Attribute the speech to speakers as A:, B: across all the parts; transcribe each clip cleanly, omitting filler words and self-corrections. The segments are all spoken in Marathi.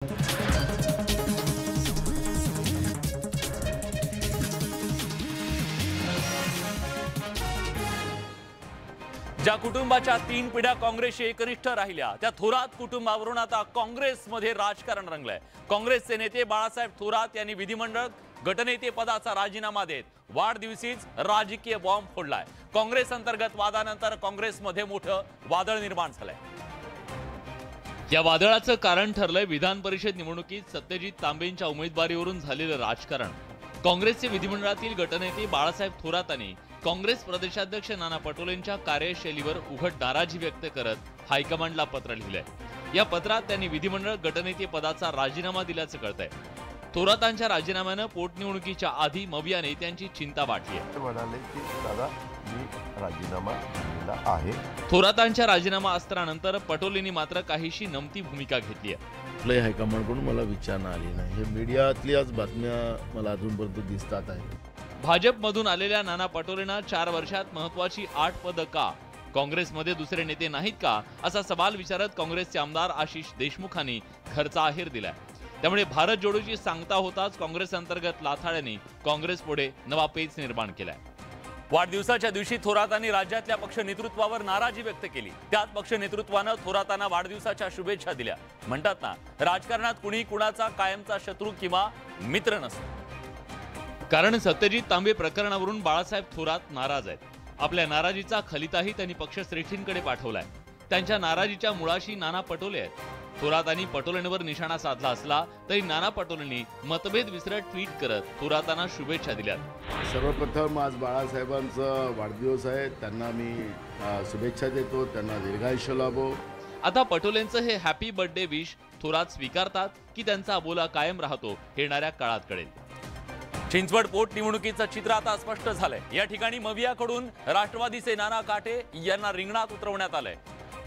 A: ज्या कुटुंबाच्या 3 पिढ्या काँग्रेसशी एकनिष्ठ राहिल्या त्या थोरात कुटुंबावरून आता काँग्रेसमध्ये राजकारण रंगलंय। काँग्रेसचे नेते बाळासाहेब थोरात यांनी विधिमंडळ गटनेते पदाचा राजीनामा देत वाढदिवशीच राजकीय बॉम्ब फोडलाय। काँग्रेस अंतर्गत वादानंतर काँग्रेसमध्ये मोठं वादळ निर्माण झालंय। या वादळाचं कारण ठरलंय विधान परिषद निवडणुकीत सत्यजित तांबेंच्या उमेदवारीवरून झालेलं राजकारण। काँग्रेसचे विधिमंडळातील गटनेते बाळासाहेब थोरातांनी काँग्रेस प्रदेशाध्यक्ष नाना पटोलेंच्या कार्यशैलीवर उघड नाराजी व्यक्त करत हायकमांडला पत्र लिहिलंय। या पत्रात त्यांनी विधिमंडळ गटनेते पदाचा राजीनामा दिल्याचं कळतंय। थोरातांच्या राजीनाम्यानं पोटनिवडणुकीच्या आधी मविया नेत्यांची चिंता वाढली आहे।
B: म्हणाले की दादा मी राजीनामा दिला आहे।
A: थोरातांच्या राजीनामा अस्त्रानंतर पटोलेंनी मात्र काहीशी नमती भूमिका घेतली आहे।
C: आपल्या हायकमांडकडून मला विचारणा आली नाही। हे मीडियातल्याच बातम्या मला अजूनपर्यंत दिसतात आहेत।
A: भाजपमधून आलेल्या नाना पटोलेंना 4 वर्षात महत्त्वाची 8 पदं का? काँग्रेसमध्ये दुसरे नेते नाहीत का? असा सवाल विचारत काँग्रेसचे आमदार आशिष देशमुखांनी खर्चा आहेर दिलाय। त्यामुळे भारत जोडोची सांगता होताच काँग्रेस अंतर्गत लाथाळ्यांनी काँग्रेस पुढे नवा पेच निर्माण केलाय। वाढदिवसाच्या दिवशी थोरातांनी राज्यातल्या पक्ष नेतृत्वावर नाराजी व्यक्त केली। त्यात पक्ष नेतृत्वानं थोरातांना वाढदिवसाच्या शुभेच्छा दिल्या। म्हणतात ना, राजकारणात कुणी कुणाचा कायमचा शत्रू किंवा मित्र नसतो। कारण सत्यजित तांबे प्रकरणावरून बाळासाहेब थोरात नाराज आहेत। आपल्या नाराजीचा खलिताही त्यांनी पक्षश्रेष्ठींकडे पाठवलाय। त्यांच्या नाराजीच्या मुळाशी नाना पटोले आहेत। थोरातांनी पटोलेंवर निशाणा साधला असला तरी नाना पटोलेंनी मतभेद विसरत ट्विट करत थोरातांना शुभेच्छा दिल्या।
C: सर्वप्रथम आज बाळासाहेबांचा वाढदिवस आहे, त्यांना मी शुभेच्छा देतो, त्यांना दीर्घायुष्य लाभो।
A: आता पटोलेंचं हे हॅपी बर्थडे विश थोरात स्वीकारतात की त्यांचा अबोला कायम राहतो हे येणाऱ्या काळात कळेल। चिंचवड पोटनिवडणुकीचं चित्र आता स्पष्ट झालंय। या ठिकाणी मवियाकडून राष्ट्रवादीचे नाना काटे यांना रिंगणात उतरवण्यात आलंय।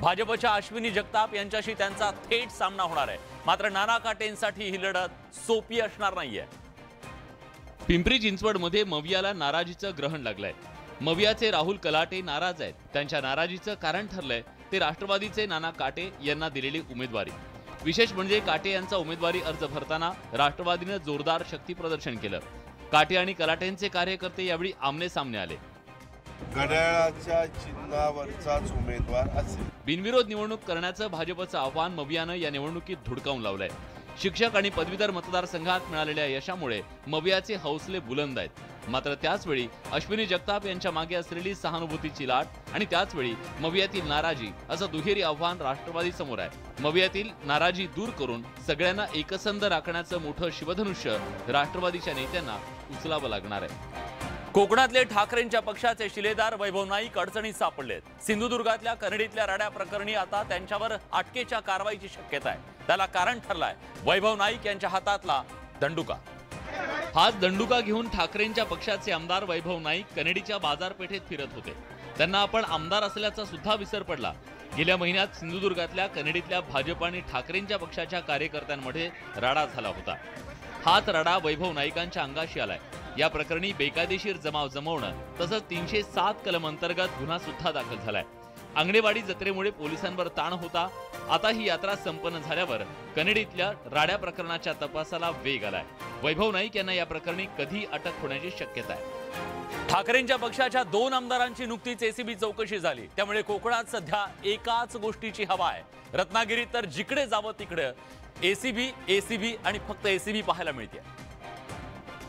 A: भाजपच्या अश्विनी जगताप यांच्याशी त्यांचा थेट सामना होणार आहे। मात्र नाना काटेंसाठी ही लढत सोपी असणार नाहीये। पिंपरी चिंचवडमध्ये मवियाला नाराजीचं ग्रहण लागलंय। मवियाचे राहुल कलाटे नाराज आहेत। त्यांच्या नाराजीचं कारण ठरलंय ते राष्ट्रवादीचे नाना काटे यांना दिलेली उमेदवारी। विशेष म्हणजे काटे यांचा उमेदवारी अर्ज भरताना राष्ट्रवादीने जोरदार शक्ती प्रदर्शन केलं। काटे आणि कलाटेंचे कार्यकर्ते यावेळी आमने सामने आले।
B: घड्याळाच्या चिन्हावरचाच उमेदवार असेल।
A: बिनविरोध निवडणूक करण्याचं भाजपचं आव्हान मवियानं या निवडणुकीत धुडकावून लावलंय। शिक्षक आणि पदवीधर मतदारसंघात मिळालेल्या यशामुळे मवियाचे हौसले बुलंद आहेत। मात्र त्याचवेळी अश्विनी जगताप यांच्या मागे असलेली सहानुभूतीची लाट आणि त्याचवेळी मवियातील नाराजी असं दुहेरी आव्हान राष्ट्रवादी समोर आहे। मवियातील नाराजी दूर करून सगळ्यांना एकसंध राखण्याचं मोठं शिवधनुष्य राष्ट्रवादीच्या नेत्यांना उचलावं लागणार आहे। कोकणातले ठाकरेंच्या पक्षाचे शिलेदार वैभव नाईक अडचणीत सापडलेत। सिंधुदुर्गातल्या कनेडीतल्या राड्या प्रकरणी आता त्यांच्यावर अटकेच्या कारवाईची शक्यता आहे। त्याला कारण ठरलाय वैभव नाईक यांच्या हातातला दंडुका। हाच दंडुका घेऊन ठाकरेंच्या पक्षाचे आमदार वैभव नाईक कनेडीच्या बाजारपेठेत फिरत होते। त्यांना आपण आमदार असल्याचा सुद्धा विसर पडला। गेल्या महिन्यात सिंधुदुर्गातल्या कनेडीतल्या भाजप आणि ठाकरेंच्या पक्षाच्या कार्यकर्त्यांमध्ये राडा झाला होता। हाच राडा वैभव नाईकांच्या अंगाशी आलाय। या प्रकरणी बेकायदेशीर जमाव जमवणं तसंच 307 कलम अंतर्गत गुन्हा सुद्धा दाखल झालाय। आंगणेवाडी जत्रेमुळे पोलिसांवर ताण होता। आता ही यात्रा संपन्न झाल्यावर कनेडीतल्या राड्या प्रकरणाच्या तपासाला वेग आलाय। वैभव नाईक यांना या प्रकरणी कधी अटक होण्याची शक्यता आहे। ठाकरेंच्या पक्षाच्या 2 आमदारांची नुकतीच एसीबी चौकशी झाली। त्यामुळे कोकणात सध्या एकाच गोष्टीची हवा आहे। रत्नागिरीत तर जिकडे जावं तिकडे एसीबी आणि फक्त एसीबी पाहायला मिळते।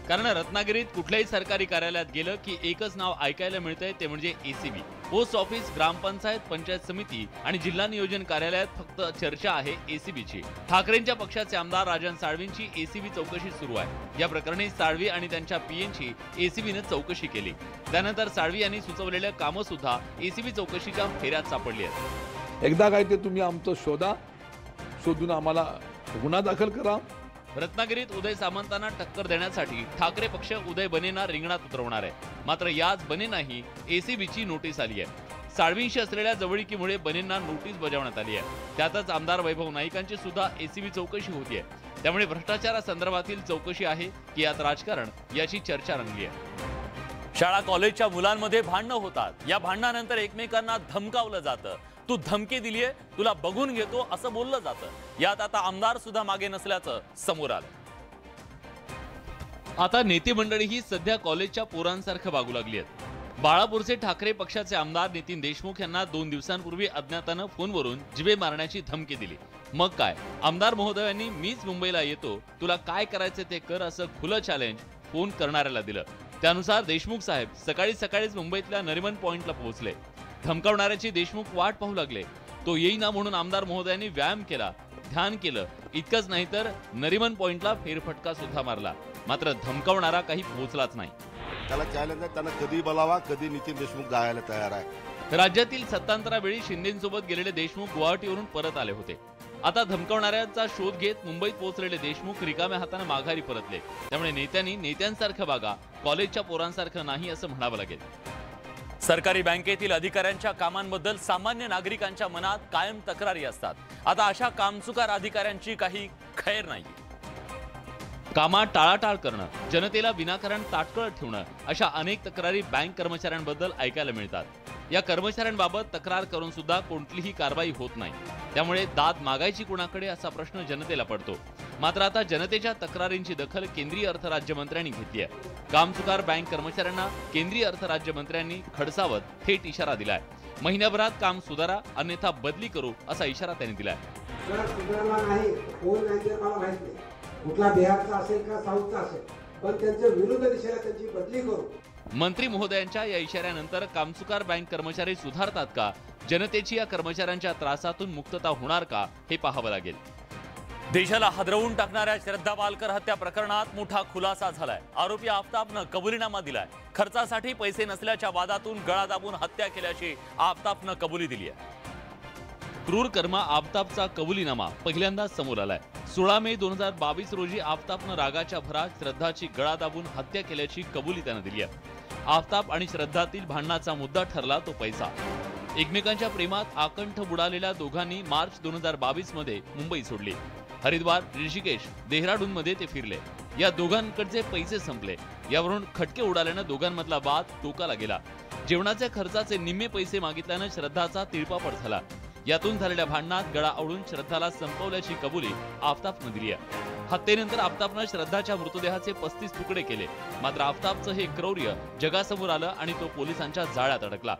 A: कारण रत्नागिरीत कुठल्याही सरकारी कार्यालयात गेलं की एकच नाव ऐकायला मिळतंय, ते म्हणजे एसीबी। पोस्ट ऑफिस, ग्रामपंचायत, पंचायत समिती आणि जिल्हा नियोजन कार्यालयात फक्त चर्चा आहे एसीबीची। ठाकरेंच्या पक्षाचे आमदार राजन साळवींची एसीबी चौकशी सुरू आहे। या प्रकरणी साळवी आणि त्यांच्या पीएनची एसीबीने चौकशी केली। त्यानंतर साळवी यांनी सुचवलेल्या कामं सुद्धा एसीबी चौकशीच्या फेऱ्यात सापडली आहेत।
D: एकदा काय ते तुम्ही आमचं शोधून आम्हाला गुन्हा दाखल करा।
A: रत्नागिरीत उदय सामंतांना टक्कर देण्यासाठी ठाकरे पक्ष उदय बनेंना रिंगणात उतरवणार आहे। मात्र याच बनेंनाही एसीबीची नोटीस आली आहे। साळवींशी असलेल्या जवळीकीमुळे बनेंना नोटीस बजावण्यात आली आहे। त्यातच आमदार वैभव नाईकांची सुद्धा एसीबी चौकशी होतीये। त्यामुळे भ्रष्टाचारासंदर्भातील चौकशी आहे की यात राजकारण, याची चर्चा रंगली आहे। शाळा कॉलेजच्या मुलांमध्ये भांडणं होतात। या भांडणानंतर एकमेकांना धमकावलं जातं। तू धमकी दिलीये, तुला बघून घेतो असं बोललं जातं। यात आता आमदार सुद्धा मागे नसल्याचं समोर आलं। आता नेते मंडळीही सध्या कॉलेजच्या पोरांसारखं वागू लागली आहेत। बाळापूरचे ठाकरे पक्षाचे आमदार नितीन देशमुख यांना 2 दिवसांपूर्वी अज्ञातानं फोनवरून जिवे मारण्याची धमकी दिली। मग काय, आमदार महोदयांनी मीच मुंबईला येतो, तुला काय करायचं ते कर असं खुलं चॅलेंज फोन करणाऱ्याला दिलं। त्यानुसार देशमुख साहेब सकाळीच मुंबईतल्या नरिमन पॉइंटला पोहोचले। धमकावणाऱ्याची देशमुख वाट पाहू लागले। तो येईना म्हणून आमदार महोदयांनी व्यायाम केला, ध्यान केलं। इतकंच नाही तर नरिमन पॉइंटला फेरफटका सुद्धा मारला, मात्र धमकावणारा काही पोहोचलाच नाही।
B: त्याला चॅलेंज आहे, त्यांना कधी बोलावा, कधी नितीन देशमुख जायला तयार आहे।
A: राज्यातील सत्तांतरावेळी शिंदेंसोबत गेलेले देशमुख गुवाहाटीवरून परत आले होते। आता धमकावणाऱ्यांचा शोध घेत मुंबईत पोहोचलेले देशमुख रिकाम्या हाताने माघारी परतले। त्यामुळे नेत्यांनी नेत्यांसारखं वागा, कॉलेजच्या पोरांसारखं नाही असं म्हणावं लागेल। सरकारी बँकेतील अधिकाऱ्यांच्या कामांबद्दल सामान्य नागरिकांच्या मनात कायम तक्रारी असतात। आता अशा कामचुकार अधिकाऱ्यांची काही खैर नाही। कामात टाळाटाळ करणं, जनतेला विनाकारण ताटकळत ठेवणं, अशा अनेक तक्रारी बँक कर्मचाऱ्यांबद्दल ऐकायला मिळतात। या कर्मचाऱ्यांबाबत तक्रार करून सुद्धा कोणतीही कारवाई होत नाही। त्यामुळे दाद मागायची कुणाकडे असा प्रश्न जनतेला पडतो। मात्र आता जनतेच्या तक्रारींची दखल केंद्रीय अर्थ राज्यमंत्र्यांनी घेतली आहे। कामचुकार बँक कर्मचाऱ्यांना केंद्रीय अर्थ राज्यमंत्र्यांनी खडसावत थेट इशारा दिलाय। महिन्याभरात काम सुधारा, अन्यथा बदली करू असा इशारा त्यांनी दिलाय।
E: कुठला बिहारचा असेल का साऊथचा असेल, पण त्यांच्या विरुद्ध दिशेला त्यांची बदली करू।
A: मंत्री महोदयांच्या या इशाऱ्यानंतर कामचुकार बँक कर्मचारी सुधारतात का, जनतेची या कर्मचाऱ्यांच्या त्रासातून मुक्तता होणार का, हे पाहावं लागेल। देशाला हादरवून टाकणाऱ्या श्रद्धा वालकर हत्या प्रकरणात मोठा खुलासा झालाय। आरोपी आफताबनं कबुलीनामा दिलाय। खर्चासाठी पैसे नसल्याच्या वादातून गळा दाबून हत्या केल्याची आफताबनं कबुली दिली आहे। क्रूर कर्म आफताबचा कबुलीनामा पहिल्यांदाच समोर आलाय। 16 मे 2022 रोजी आफताबनं रागाच्या भरात श्रद्धाची गळा दाबून हत्या केल्याची कबुली त्यानं दिली आहे। आफताब आणि श्रद्धातील भांडणाचा मुद्दा ठरला तो पैसा। एकमेकांच्या प्रेमात आकंठ बुडालेल्या दोघांनी मार्च 2022 मध्ये मुंबई सोडली। हरिद्वार, ऋषिकेश, देहराडून मध्ये ते फिरले। या दोघांकडचे पैसे संपले। यावरून खटके उडाल्यानं दोघांमधला वाद टोकाला गेला। जेवणाच्या खर्चाचे निम्मे पैसे मागितल्यानं श्रद्धाचा तिळपापड झाला। यातून झालेल्या भांडणात गळा आवळून श्रद्धाला संपवल्याची कबुली आफताबनं दिली आहे। हत्येनंतर आफताबनं श्रद्धाच्या मृतदेहाचे 35 तुकडे केले। मात्र आफताबचं हे क्रौर्य जगासमोर आलं आणि तो पोलिसांच्या जाळ्यात अडकला।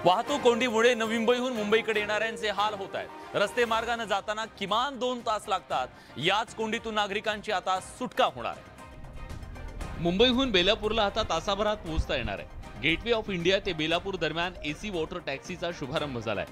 A: वाहतूक कोंडीमुळे नवी मुंबईहून मुंबईकडे येणाऱ्यांचे हाल होत आहेत। रस्ते मार्गाने जाताना किमान 2 तास लागतात। याच कोंडीतून नागरिकांची आता सुटका होणार आहे। मुंबईहून बेलापूरला आता तासाभरात पोहोचता येणार आहे। गेटवे ऑफ इंडिया ते बेलापूर दरम्यान एसी वॉटर टॅक्सीचा शुभारंभ झालाय।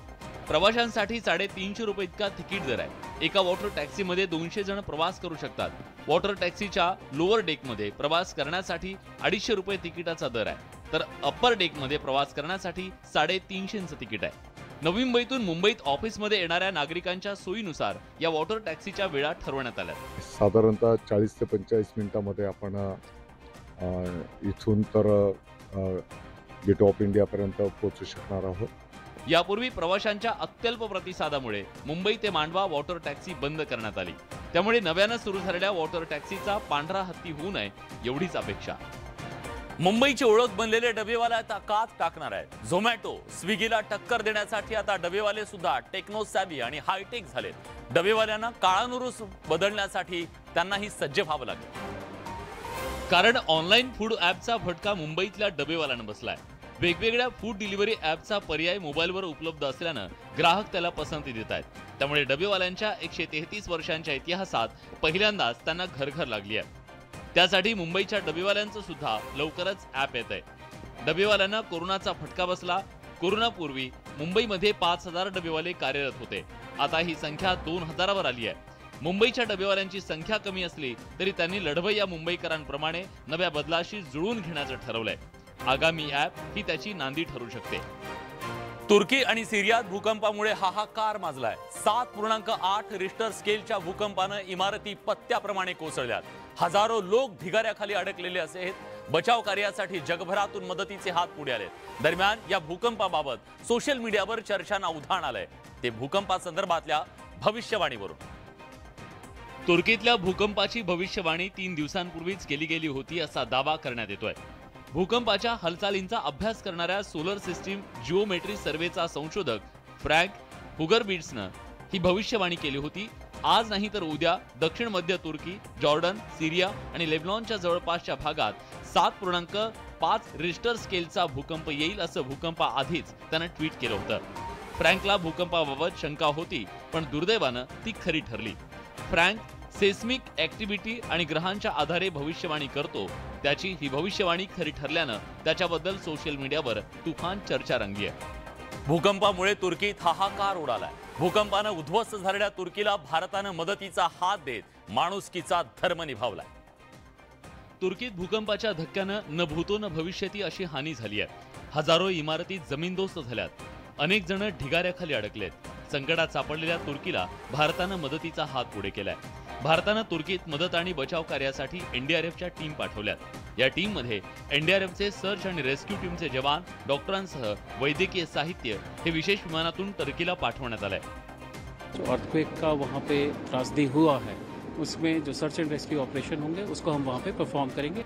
A: प्रवाशांसाठी 350 रुपये इतका तिकीट दर आहे। एका वॉटर टॅक्सीमध्ये 200 जण प्रवास करू शकतात। वॉटर टॅक्सीच्या लोअर डेकमध्ये प्रवास करण्यासाठी 250 रुपये तिकिटाचा दर आहे, तर अप्पर डेकमध्ये प्रवास करण्यासाठी 350चं तिकीट आहे। नवी मुंबईतून मुंबईत ऑफिसमध्ये येणाऱ्या नागरिकांच्या सोयीनुसार या वॉटर टॅक्सीच्या वेळा ठरवण्यात आल्या।
F: साधारणतः 40 ते 45 मिनिटांमध्ये आपण इथून तर गेट ऑफ इंडियापर्यंत पोहोचू शकणार आहोत।
A: यापूर्वी प्रवाशांच्या अत्यल्प प्रतिसादामुळे मुंबई ते मांडवा वॉटर टॅक्सी बंद करण्यात आली। त्यामुळे नव्यानं सुरू झालेल्या वॉटर टॅक्सीचा पांढरा हत्ती होऊ नये एवढीच अपेक्षा। मुंबईची ओळख बनलेले डबेवाले आता कात टाकणार आहेत। झोमॅटो, स्विगीला टक्कर देण्यासाठी आता डबेवाले सुद्धा टेक्नो सॅव्ही आणि हायटेक झालेत। डबेवाल्यांना काळानुरूस बदलण्यासाठी त्यांनाही सज्ज व्हावं लागेल। कारण ऑनलाईन फूड ॲपचा फटका मुंबईतल्या डबेवाल्यांना बसलाय। वेगवेगळ्या फूड डिलिव्हरी ॲपचा पर्याय मोबाईलवर उपलब्ध असल्यानं ग्राहक त्याला पसंती देत आहेत। त्यामुळे डबेवाल्यांच्या 133 वर्षांच्या इतिहासात पहिल्यांदाच त्यांना घर लागली आहे। त्यासाठी मुंबईच्या डबेवाल्यांचं सुद्धा लवकरच ॲप येत आहे। डबेवाल्यांना कोरोनाचा फटका बसला। कोरोनापूर्वी मुंबईमध्ये 5000 डबेवाले कार्यरत होते। आता ही संख्या 2000वर आली आहे। मुंबईच्या डबेवाल्यांची संख्या कमी असली तरी त्यांनी लढवय्या मुंबईकरांप्रमाणे नव्या बदलाशी जुळवून घेण्याचं ठरवलंय। आगामी ॲप ही त्याची नांदी ठरू शकते। तुर्की आणि सिरियात भूकंपामुळे हाहाकार माजलाय। 7.8 रिश्टर स्केलच्या भूकंपानं इमारती पत्त्याप्रमाणे कोसळल्यात। हजारो लोक ढिगाऱ्याखाली अडकलेले आहेत। बचाव कार्यासाठी जगभरातून मदतीचे हात पुढे आलेत। दरम्यान या भूकंपाबाबत सोशल मीडियावर चर्चांना उधाण आलंय, ते भूकंपासंदर्भातल्या भविष्यवाणीवरून। तुर्कीतल्या भूकंपाची भविष्यवाणी 3 दिवसांपूर्वीच केली गेली होती असा दावा करण्यात येतोय। भूकंपाच्या हालचालींचा अभ्यास करणाऱ्या सोलर सिस्टीम जिओमेट्री सर्वेचा संशोधक फ्रँक हुगरबिट्सनं ही भविष्यवाणी केली होती. आज नाही तर उद्या दक्षिण मध्य तुर्की, जॉर्डन, सिरिया आणि लेबनॉनच्या जवळपासच्या भागात 7.5 रिश्टर स्केलचा भूकंप येईल असं भूकंपाआधीच त्यानं ट्विट केलं होतं. फ्रँकला भूकंपाबाबत शंका होती, पण दुर्दैवानं ती खरी ठरली. फ्रँक सेस्मिक ऍक्टिव्हिटी आणि ग्रहांच्या आधारे भविष्यवाणी करतो. त्याची ही भविष्यवाणी खरी ठरल्यानं त्याच्याबद्दल सोशल मीडियावर तुफान चर्चा रंगली आहे. भूकंपामुळे तुर्कीत हाहाकार उडालाय. भूकंपानं उद्ध्वस्त झालेल्या तुर्कीला भारतानं मदतीचा हात देत माणुसकीचा धर्म निभावलाय. तुर्कीत भूकंपाच्या धक्क्यानं न भूतो न भविष्यती अशी हानी झाली आहे. हजारो इमारती जमीनदोस्त झाल्यात. अनेक जण ढिगाऱ्याखाली अडकलेत. संकटात सापडलेल्या तुर्कीला भारतानं मदतीचा हात पुढे केलाय. भारतानं तुर्कीत मदत आणि बचाव कार्यासाठी एनडीआरएफच्या टीम पाठवल्यात. या टीममध्ये एनडीआरएफचे सर्च आणि रेस्क्यू टीमचे जवान, डॉक्टरांसह वैद्यकीय साहित्य हे विशेष विमानातून तुर्कीला पाठवण्यात आलंय.
G: जो अर्थक्वेक का वहाँ पे त्रासदी हुआ है उसमें जो सर्च एंड रेस्क्यू ऑपरेशन होंगे उसको हम वहाँ पे परफॉर्म करेंगे.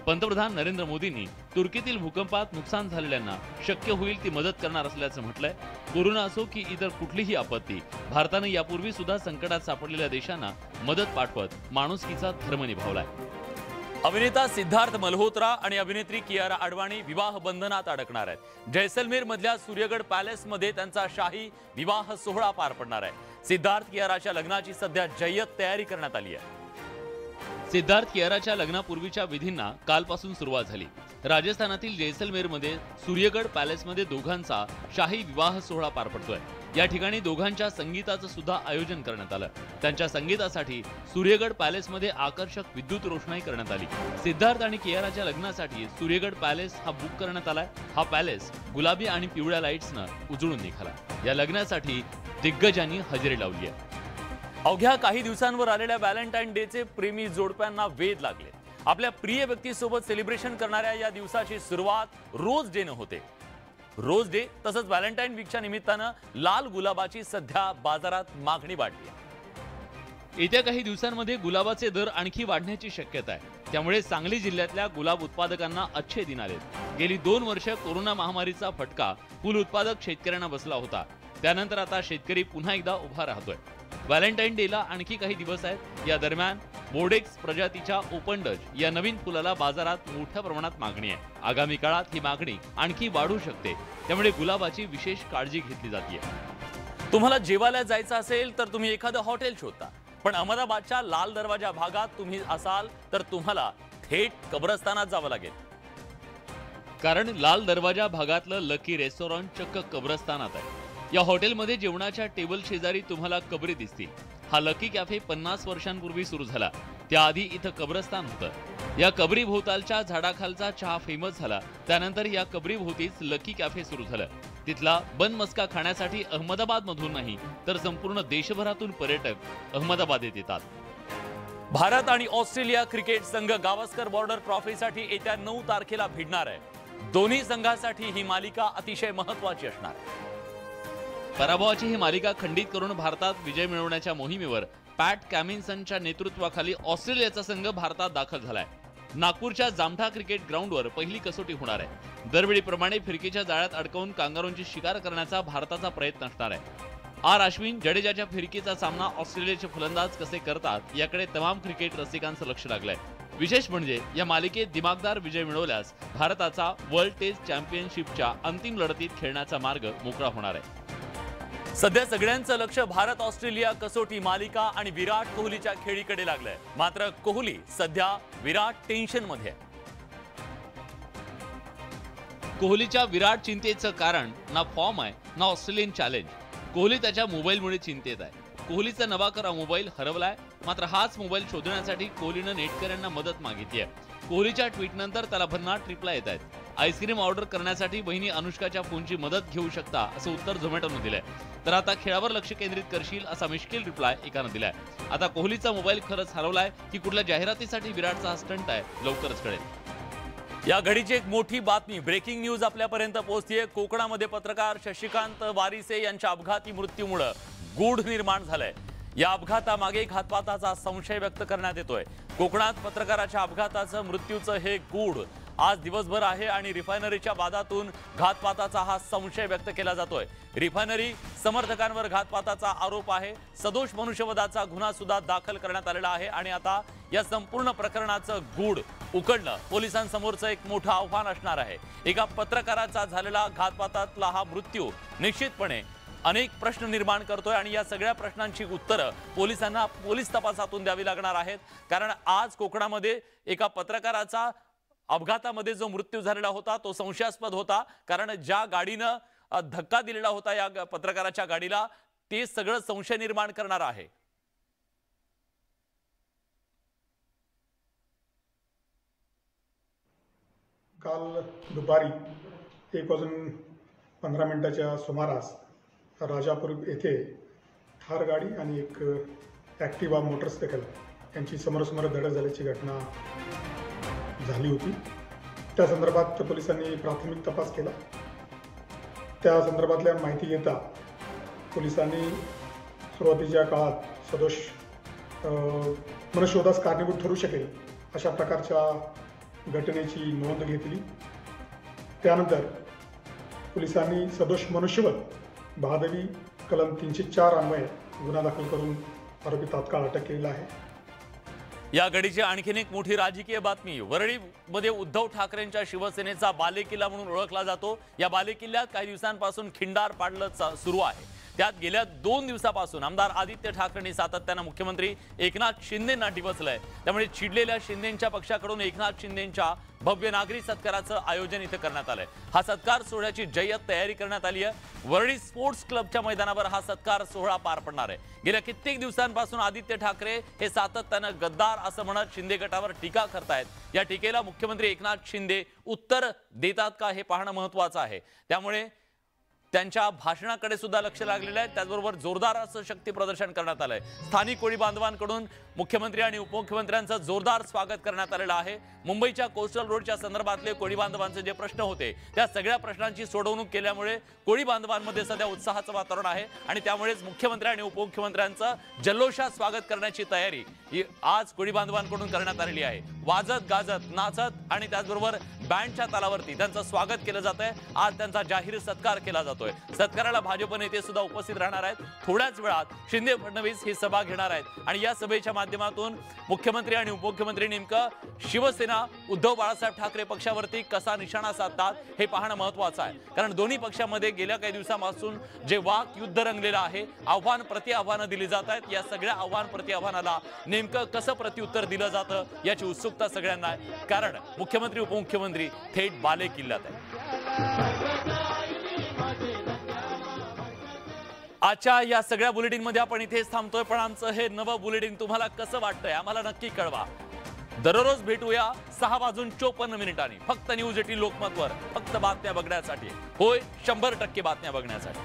A: पंतप्रधान नरेंद्र मोदींनी तुर्कीतील भूकंपात नुकसान झालेल्यांना शक्य होईल ती मदत करणार असल्याचं म्हटलंय. कोरोना असो की इतर कुठलीही आपत्ती, भारतानं यापूर्वी सुद्धा संकटात सापडलेल्या देशांना मदत पाठवत माणुसकीचा धर्म निभावलाय. अभिनेता सिद्धार्थ मल्होत्रा आणि अभिनेत्री कियारा आडवाणी विवाह बंधनात अडकणार आहेत. जैसलमेर मधल्या सूर्यगड पॅलेस मध्ये त्यांचा शाही विवाह सोहळा पार पडणार आहे. सिद्धार्थ कियाराच्या लग्नाची सध्या जय्यत तयारी करण्यात आली आहे. सिद्धार्थ कियाराच्या लग्नापूर्वीच्या विधींना कालपासून सुरुवात झाली. राजस्थानातील जैसलमेरमध्ये सूर्यगड पॅलेसमध्ये दोघांचा शाही विवाह सोहळा पार पडतोय. या ठिकाणी दोघांच्या संगीताचं सुद्धा आयोजन करण्यात आलं. त्यांच्या संगीतासाठी सूर्यगड पॅलेसमध्ये आकर्षक विद्युत रोषणाई करण्यात आली. सिद्धार्थ आणि कियाराच्या लग्नासाठी सूर्यगड पॅलेस हा बुक करण्यात आलाय. हा पॅलेस गुलाबी आणि पिवळ्या लाईट्सनं उजळून निघाला. या लग्नासाठी दिग्गजांनी हजेरी लावली आहे. अवघ्या काही दिवसांवर आलेल्या व्हॅलेंटाईन डेचे प्रेमी जोडप्यांना वेध लागले. आपल्या प्रिय व्यक्तीसोबत सेलिब्रेशन करणाऱ्या या दिवसाची सुरुवात रोज डेनं होते. रोज डे तसंच व्हॅलेंटाईन वीकच्या निमित्तानं लाल गुलाबाची सध्या बाजारात मागणी वाढली आहे. येत्या काही दिवसांमध्ये गुलाबाचे दर आणखी वाढण्याची शक्यता आहे. त्यामुळे सांगली जिल्ह्यातल्या गुलाब उत्पादकांना अच्छे दिन आलेत. गेली 2 वर्ष कोरोना महामारीचा फटका फुल उत्पादक शेतकऱ्यांना बसला होता. त्यानंतर आता शेतकरी पुन्हा एकदा उभा राहतोय. व्हॅलेंटाईन डेला आणखी काही दिवस आहेत. या दरम्यान बोर्डेक्स प्रजातीच्या ओपन डच या नवीन फुलाला बाजारात मोठ्या प्रमाणात मागणी आहे. आगामी काळात ही मागणी आणखी वाढू शकते. त्यामुळे गुलाबाची विशेष काळजी घेतली जाते. तुम्हाला जेवायला जायचं असेल तर तुम्ही एखादं हॉटेल शोधता, पण अहमदाबादच्या लाल दरवाजा भागात तुम्ही असाल तर तुम्हाला थेट कब्रस्तानात जावं लागेल. कारण लाल दरवाजा भागातलं लकी रेस्टॉरंट चक्क कब्रस्तानात आहे. या हॉटेलमध्ये जेवणाच्या टेबल शेजारी तुम्हाला कबरी दिसतील. हा लकी कॅफे 50 वर्षांपूर्वी सुरू झाला. त्याआधी इथं कब्रस्तान होतं. या कबरी भोवतालच्या झाडाखालचा चहा फेमस झाला. त्यानंतर या कबरी भोवतीच लकी कॅफे सुरू झालं. तिथला बन मस्का खाण्यासाठी अहमदाबाद मधून नाही तर संपूर्ण देशभरातून पर्यटक अहमदाबादेत येतात. भारत आणि ऑस्ट्रेलिया क्रिकेट संघ गावस्कर बॉर्डर ट्रॉफीसाठी येत्या 9 तारखेला भिडणार आहे. दोन्ही संघांसाठी ही मालिका अतिशय महत्त्वाची असणार आहे. पराभवाची ही मालिका खंडित करून भारतात विजय मिळवण्याच्या मोहिमेवर पॅट कॅमिन्सनच्या नेतृत्वाखाली ऑस्ट्रेलियाचा संघ भारतात दाखल झालाय. नागपूरच्या जामठा क्रिकेट ग्राउंडवर पहिली कसोटी होणार आहे. दरवेळीप्रमाणे फिरकीच्या जाळ्यात अडकवून कांगारूंची शिकार करण्याचा भारताचा प्रयत्न असणार आहे. आर अश्विन, जडेजाच्या फिरकीचा सामना ऑस्ट्रेलियाचे फलंदाज कसे करतात याकडे तमाम क्रिकेट रसिकांचं लक्ष लागलंय. विशेष म्हणजे या मालिकेत दिमागदार विजय मिळवल्यास भारताचा वर्ल्ड टेस्ट चॅम्पियनशिपच्या अंतिम लढतीत खेळण्याचा मार्ग मोकळा होणार आहे. सध्या सगळ्यांचं लक्ष भारत ऑस्ट्रेलिया कसोटी मालिका आणि विराट कोहलीच्या खेळीकडे लागलंय. मात्र कोहली सध्या विराट टेन्शन मध्ये आहे. कोहलीच्या विराट चिंतेचं कारण ना फॉर्म आहे ना ऑस्ट्रेलियन चॅलेंज. कोहली त्याच्या मोबाईलमुळे चिंतेत आहे. कोहलीचा नवा करा मोबाईल हरवलाय. मात्र हाच मोबाईल शोधण्यासाठी कोहलीनं नेटकऱ्यांना मदत मागितली आहे. कोहलीच्या ट्विटनंतर त्याला भन्नाट रिप्लाय येत आहेत. आईस्क्रीम ऑर्डर करण्यासाठी बहिणी अनुष्काच्या फोनची मदत घेऊ शकता असं उत्तर झोमॅटोनं दिलंय. तर आता खेळावर लक्ष केंद्रित करशील असा मिश्किल रिप्लाय एकानं दिलाय. आता कोहलीचा मोबाईल खरंच हरवलाय की कुठल्या जाहिरातीसाठी विराटचा हा स्टंट आहे, लवकरच कळेल. या घडीची एक मोठी बातमी, ब्रेकिंग न्यूज आपल्यापर्यंत पोहोचतीये. कोकणामध्ये पत्रकार शशिकांत वारिसे यांच्या अपघाती मृत्यूमुळे गूढ निर्माण झालंय. या अपघातामागे घातपाताचा संशय व्यक्त करण्यात येतोय. कोकणात पत्रकाराच्या अपघाताचं मृत्यूचं हे गूढ आज दिवसभर आहे आणि रिफायनरीच्या वादातून घातपाताचा हा संशय व्यक्त केला जातोय। रिफायनरी समर्थकांवर घातपाताचा आरोप आहे। सदोष मनुष्यवधाचा गुन्हा सुद्धा दाखल करण्यात आलेला आहे आणि आता या संपूर्ण प्रकरणाचं गूढ उकडणं पोलिसांसमोरचं एक मोठं आव्हान असणार आहे। एका पत्रकाराचा झालेला घातपातातला हा मृत्यू निश्चितपणे अनेक प्रश्न निर्माण करतोय आणि या सगळ्या प्रश्नांची उत्तरं पोलिसांना पोलीस तपासातून द्यावी लागणार आहेत। कारण आज कोकणामध्ये एका पत्रकाराचा अपघातामध्ये जो मृत्यू झालेला होता तो संशयास्पद होता, कारण ज्या गाडीनं धक्का दिलेला होता या पत्रकाराच्या गाडीला ते सगळं संशय निर्माण करणार आहे।
H: काल दुपारी 1:15 सुमारास राजापूर येथे थार गाडी आणि एक ॲक्टिवा मोटरसायकल यांची समोरासमोर धडक झाल्याची घटना झाली होती। त्या संदर्भात पोलिसांनी प्राथमिक तपास केला। त्या संदर्भातल्या माहिती घेता पोलिसांनी सुरुवातीच्या काळात सदोष मनुष्यवधास कारणीभूत ठरू शकेल अशा प्रकारच्या घटनेची नोंद घेतली। त्यानंतर पोलिसांनी सदोष मनुष्यवध बहादवी कलम 304 अन्वये गुन्हा दाखल करून आरोपी तात्काळ अटक केलेला आहे।
A: या घडीची आणखीन एक मोठी राजकीय बातमी। वरळीमध्ये उद्धव ठाकरेंच्या शिवसेनेचा बालेकिल्ला म्हणून ओळखला जातो। या बालेकिल्ल्यात काही दिवसांपासून खिंडार पाडलं सुरू आहे। त्यात गेल्या 2 दिवसापासून आमदार आदित्य ठाकरेंनी सातत्यानं मुख्यमंत्री एकनाथ शिंदेंना डिवचलंय। त्यामुळे चिडलेल्या शिंदेंच्या पक्षाकडून एकनाथ शिंदेंच्या भव्य नागरी सत्काराचं आयोजन इथे करण्यात आलंय। हा सत्कार सोहळ्याची जय्यत तयारी करण्यात आली आहे। वरळी स्पोर्ट्स क्लबच्या मैदानावर हा सत्कार सोहळा पार पडणार आहे। गेल्या कित्येक दिवसांपासून आदित्य ठाकरे हे सातत्यानं गद्दार असं म्हणत शिंदे गटावर टीका करतायत। या टीकेला मुख्यमंत्री एकनाथ शिंदे उत्तर देतात का हे पाहणं महत्त्वाचं आहे। त्यामुळे त्यांच्या भाषणाकडे सुद्धा लक्ष लागलेलं आहे। त्याचबरोबर जोरदार असं शक्ती प्रदर्शन करण्यात आलंय। स्थानिक कोळी बांधवांकडून मुख्यमंत्री आणि उपमुख्यमंत्र्यांचं जोरदार स्वागत करण्यात आलेलं आहे। मुंबईच्या कोस्टल रोडच्या संदर्भातले कोळी बांधवांचे जे प्रश्न होते त्या सगळ्या प्रश्नांची सोडवणूक केल्यामुळे कोळी बांधवांमध्ये सध्या उत्साहाचं वातावरण आहे आणि त्यामुळेच मुख्यमंत्री आणि उपमुख्यमंत्र्यांचं जल्लोषात स्वागत करण्याची तयारी ही आज कोळी बांधवांकडून करण्यात आलेली आहे। वाजत गाजत नाचत आणि त्याचबरोबर बँडच्या तालावरती त्यांचं स्वागत केलं जात आहे। आज त्यांचा जाहीर सत्कार केला जातोय। सत्काराला भाजप नेते सुद्धा उपस्थित राहणार आहेत। थोड्याच वेळात शिंदे फडणवीस ही सभा घेणार आहेत आणि या सभेच्या माध्यमातून मुख्यमंत्री आणि उपमुख्यमंत्री नेमकं शिवसेना उद्धव बाळासाहेब ठाकरे पक्षावरती कसा निशाणा साधतात हे पाहणं महत्त्वाचं आहे। कारण दोन्ही पक्षांमध्ये गेल्या काही दिवसांपासून जे वाक युद्ध रंगलेलं आहे, आव्हान प्रति आव्हानं दिली जात आहेत। या सगळ्या आव्हान प्रति आव्हानाला नेमकं कसं प्रत्युत्तर दिलं जातं याची उत्सुकता सगळ्यांना आहे। कारण मुख्यमंत्री उपमुख्यमंत्री थेट बालेकिल्ल्यात आहेत। आजच्या या सगळ्या बुलेटिनमध्ये आपण इथेच थांबतोय, पण आमचं हे नवं बुलेटिन तुम्हाला कसं वाटतंय आम्हाला नक्की कळवा। दररोज भेटूया 6:54 फक्त न्यूज 18 लोकमतवर, फक्त बातम्या बघण्यासाठी। होय, 100% बातम्या बघण्यासाठी।